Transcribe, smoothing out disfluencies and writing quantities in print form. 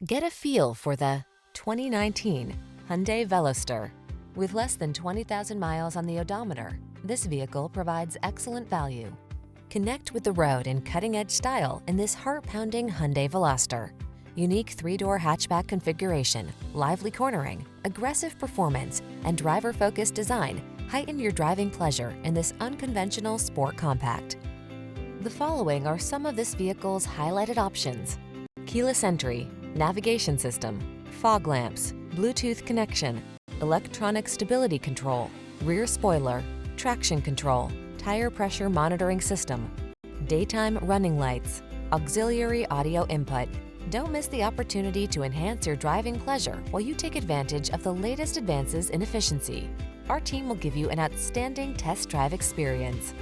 Get a feel for the 2019 Hyundai Veloster. With less than 20,000 miles on the odometer, this vehicle provides excellent value. Connect with the road in cutting-edge style in this heart-pounding Hyundai Veloster. Unique three-door hatchback configuration, lively cornering, aggressive performance, and driver-focused design heighten your driving pleasure in this unconventional sport compact. The following are some of this vehicle's highlighted options: keyless entry, navigation system, fog lamps, Bluetooth connection, electronic stability control, rear spoiler, traction control, tire pressure monitoring system, daytime running lights, auxiliary audio input. Don't miss the opportunity to enhance your driving pleasure while you take advantage of the latest advances in efficiency. Our team will give you an outstanding test drive experience.